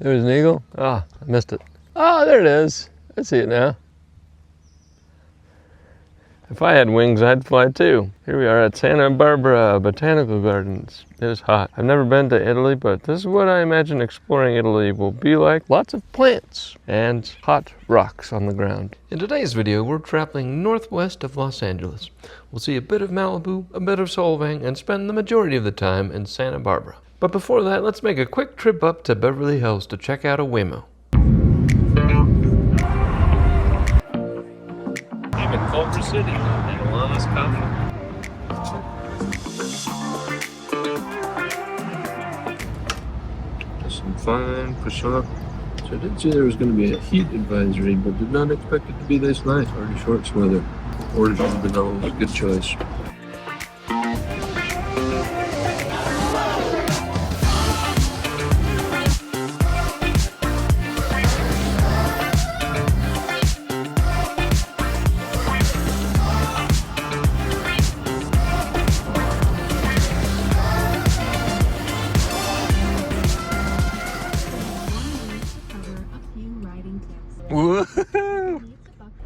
There's an eagle. Ah, I missed it. Oh, there it is. I see it now. If I had wings, I'd fly too. Here we are at Santa Barbara Botanical Gardens. It is hot. I've never been to Italy, but this is what I imagine exploring Italy will be like. Lots of plants and hot rocks on the ground. In today's video, we're traveling northwest of Los Angeles. We'll see a bit of Malibu, a bit of Solvang, and spend the majority of the time in Santa Barbara. But before that, let's make a quick trip up to Beverly Hills to check out a Waymo. I'm in Culver City, in Alana's Coffee. Just some fine croissant. So I did see there was going to be a heat advisory, but did not expect it to be this nice. Already shorts weather. Orange and vanilla was a good choice.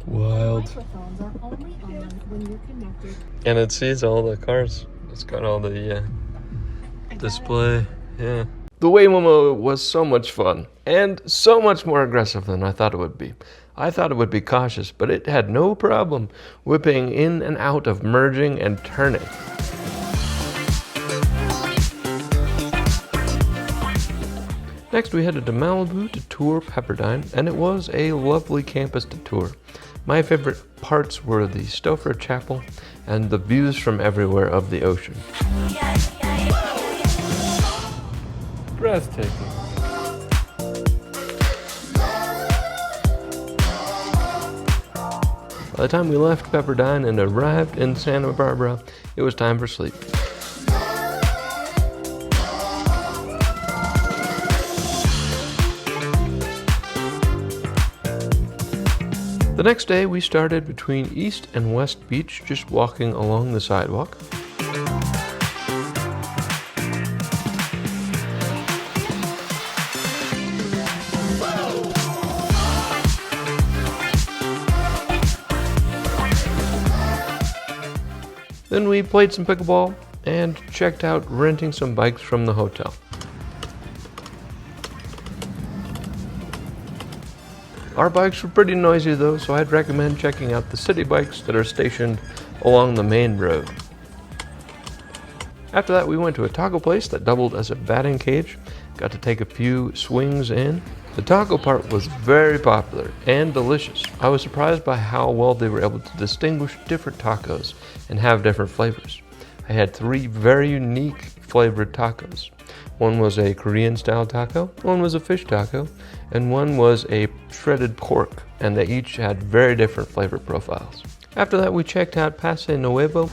Wild. And it sees all the cars. It's got all the display. Yeah. The Waymo was so much fun and so much more aggressive than I thought it would be. I thought it would be cautious, but it had no problem whipping in and out of merging and turning. Next, we headed to Malibu to tour Pepperdine, and it was a lovely campus to tour. My favorite parts were the Stouffer Chapel and the views from everywhere of the ocean. Breathtaking. By the time we left Pepperdine and arrived in Santa Barbara, it was time for sleep. The next day, we started between East and West Beach, just walking along the sidewalk. Then we played some pickleball and checked out renting some bikes from the hotel. Our bikes were pretty noisy though, so I'd recommend checking out the city bikes that are stationed along the main road. After that, we went to a taco place that doubled as a batting cage. Got to take a few swings in. The taco part was very popular and delicious. I was surprised by how well they were able to distinguish different tacos and have different flavors. I had 3 very unique flavored tacos. One was a Korean style taco, one was a fish taco, and one was a shredded pork, and they each had very different flavor profiles. After that, we checked out Paseo Nuevo,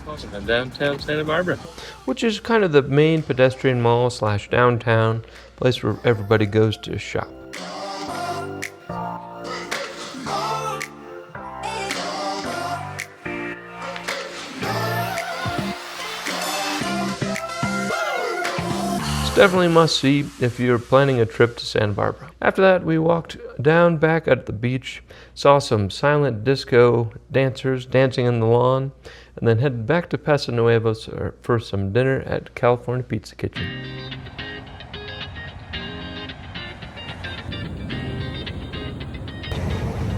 downtown Santa Barbara, which is kind of the main pedestrian mall / downtown place where everybody goes to shop. Definitely must see if you're planning a trip to Santa Barbara. After that, we walked down back at the beach, saw some silent disco dancers dancing in the lawn, and then headed back to Paseo Nuevo for some dinner at California Pizza Kitchen.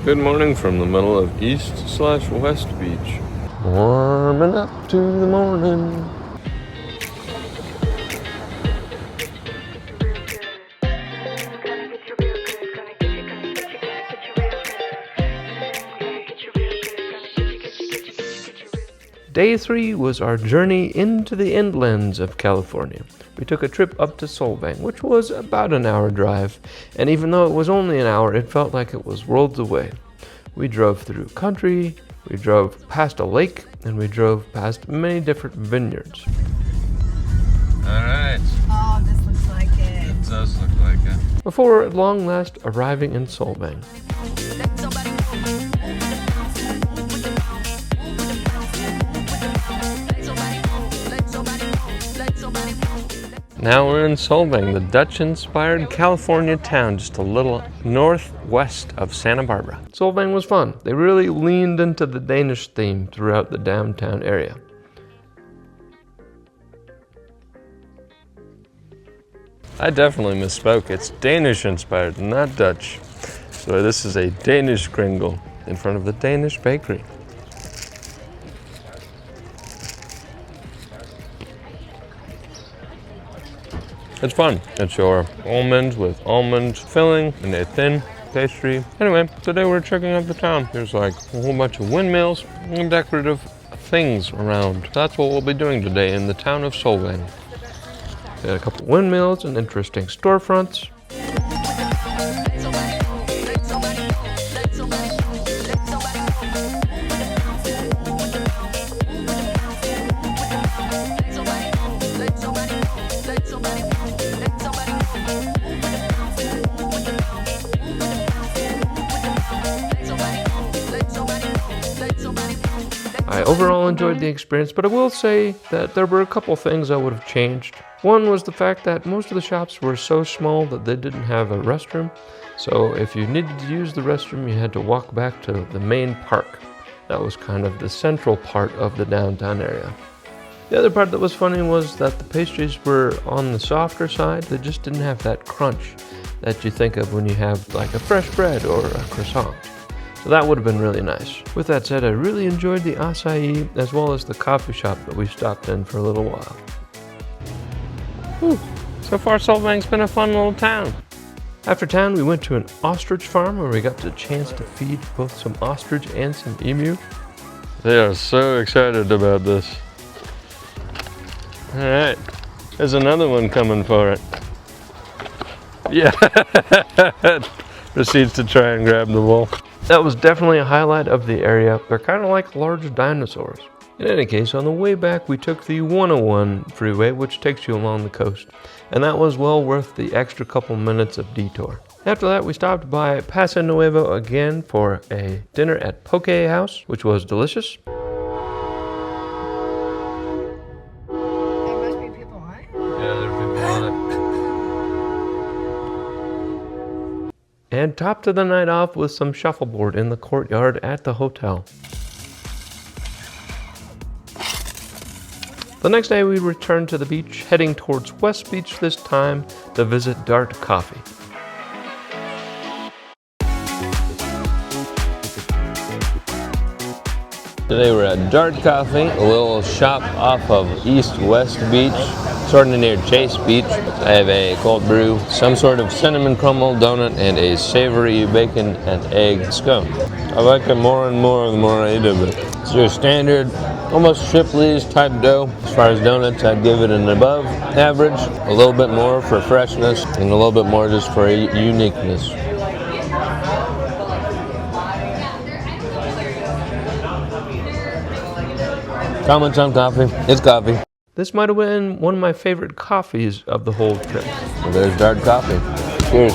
Good morning from the middle of East / West Beach. Warming up to the morning. Day 3 was our journey into the inlands of California. We took a trip up to Solvang, which was about an hour drive, and even though it was only an hour, it felt like it was worlds away. We drove through country, we drove past a lake, and we drove past many different vineyards. Alright. Oh, this looks like it. It does look like it. Before at long last arriving in Solvang. Now we're in Solvang, the Dutch-inspired California town just a little northwest of Santa Barbara. Solvang was fun. They really leaned into the Danish theme throughout the downtown area. I definitely misspoke. It's Danish-inspired, not Dutch. So this is a Danish kringle in front of the Danish bakery. It's fun. It's your almonds with almond filling and a thin pastry. Anyway, today we're checking out the town. There's like a whole bunch of windmills and decorative things around. That's what we'll be doing today in the town of Solvang. We had a couple windmills and interesting storefronts. I overall enjoyed the experience, but I will say that there were a couple things I would have changed. One was the fact that most of the shops were so small that they didn't have a restroom. So if you needed to use the restroom, you had to walk back to the main park. That was kind of the central part of the downtown area. The other part that was funny was that the pastries were on the softer side. They just didn't have that crunch that you think of when you have like a fresh bread or a croissant. So that would have been really nice. With that said, I really enjoyed the acai as well as the coffee shop that we stopped in for a little while. Whew. So far Solvang's been a fun little town. After town we went to an ostrich farm where we got the chance to feed both some ostrich and some emu. They are so excited about this. Alright, there's another one coming for it. Yeah, proceeds to try and grab the wolf. That was definitely a highlight of the area. They're kind of like large dinosaurs. In any case, on the way back, we took the 101 freeway, which takes you along the coast. And that was well worth the extra couple minutes of detour. After that, we stopped by Paseo Nuevo again for a dinner at Poke House, which was delicious. There must be people on it. Yeah, there are people on it. And topped the night off with some shuffleboard in the courtyard at the hotel. The next day we returned to the beach, heading towards West Beach this time to visit Dart Coffee. Today we're at Dart Coffee, a little shop off of East-West Beach, sort of near Chase Beach. I have a cold brew, some sort of cinnamon crumble donut, and a savory bacon and egg scone. I like it more and more the more I eat of it. It's your standard, almost Shipley's type dough. As far as donuts, I'd give it an above average, a little bit more for freshness, and a little bit more just for uniqueness. Comments on coffee? It's coffee. This might have been one of my favorite coffees of the whole trip. Well, there's Dart Coffee. Cheers.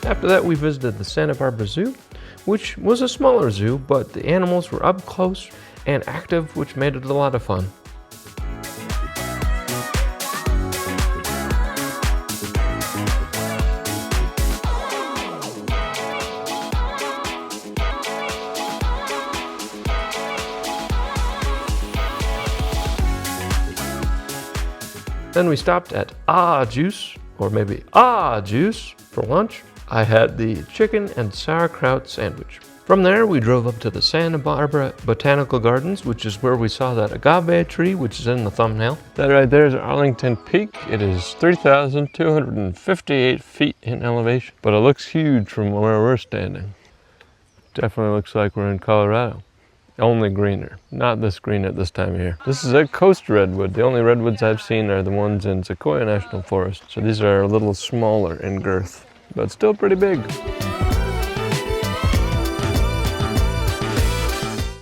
After that, we visited the Santa Barbara Zoo, which was a smaller zoo, but the animals were up close and active, which made it a lot of fun. Then we stopped at Juice, or maybe Juice, for lunch. I had the chicken and sauerkraut sandwich. From there, we drove up to the Santa Barbara Botanical Gardens, which is where we saw that agave tree, which is in the thumbnail. That right there is Arlington Peak. It is 3,258 feet in elevation, but it looks huge from where we're standing. Definitely looks like we're in Colorado. Only greener. Not this green at this time of year. This is a coast redwood. The only redwoods I've seen are the ones in Sequoia National Forest. So these are a little smaller in girth, but still pretty big.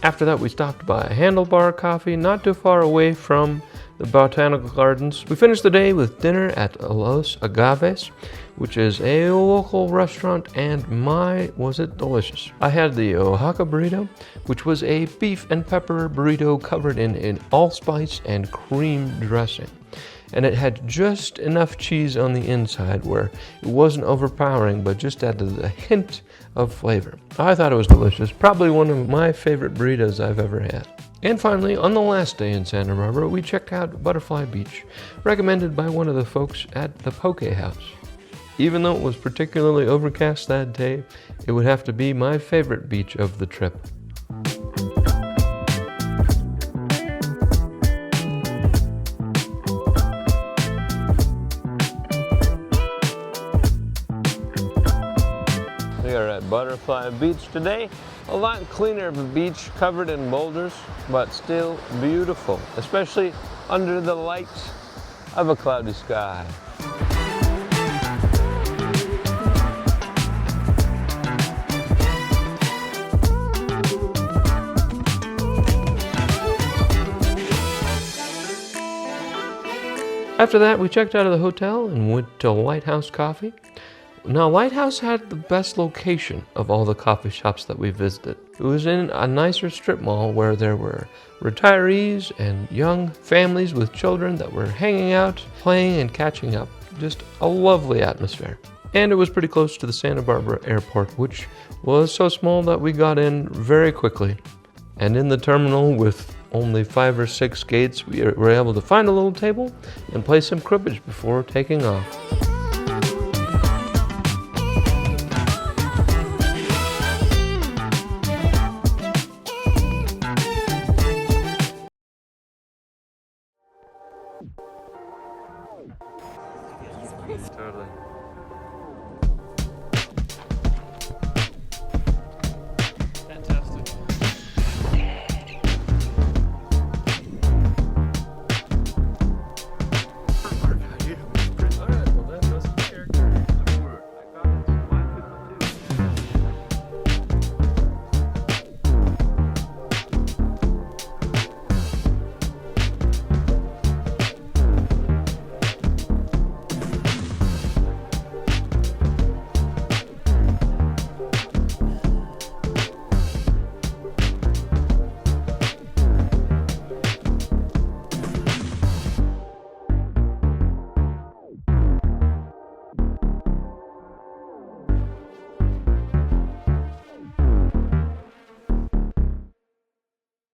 After that, we stopped by Handlebar Coffee, not too far away from the Botanical Gardens. We finished the day with dinner at Los Agaves, which is a local restaurant, and my, was it delicious. I had the Oaxaca burrito, which was a beef and pepper burrito covered in allspice and cream dressing. And it had just enough cheese on the inside where it wasn't overpowering, but just added a hint of flavor. I thought it was delicious, probably one of my favorite burritos I've ever had. And finally, on the last day in Santa Barbara, we checked out Butterfly Beach, recommended by one of the folks at the Poke House. Even though it was particularly overcast that day, it would have to be my favorite beach of the trip. We are at Butterfly Beach today. A lot cleaner of a beach, covered in boulders, but still beautiful, especially under the light of a cloudy sky. After that, we checked out of the hotel and went to Lighthouse Coffee. Now, Lighthouse had the best location of all the coffee shops that we visited. It was in a nicer strip mall where there were retirees and young families with children that were hanging out, playing and catching up. Just a lovely atmosphere. And it was pretty close to the Santa Barbara airport, which was so small that we got in very quickly. And in the terminal, with only 5 or 6 gates, we were able to find a little table and play some cribbage before taking off. Totally.